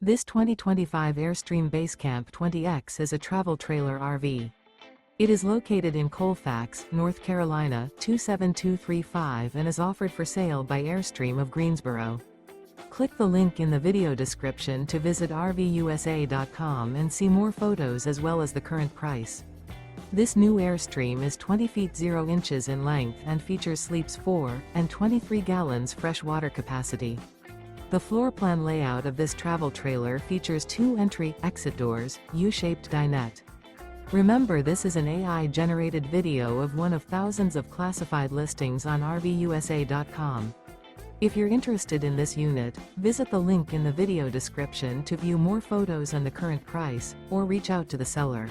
This 2025 Airstream Basecamp 20X is a travel trailer RV. It is located in Colfax, North Carolina 27235 and is offered for sale by Airstream of Greensboro. Click the link in the video description to visit RVUSA.com and see more photos as well as the current price. This new Airstream is 20 feet 0 inches in length and features sleeps 4 and 23 gallons fresh water capacity. The floor plan layout of this travel trailer features 2 entry-exit doors, U-shaped dinette. Remember, this is an AI-generated video of one of thousands of classified listings on RVUSA.com. If you're interested in this unit, visit the link in the video description to view more photos and the current price, or reach out to the seller.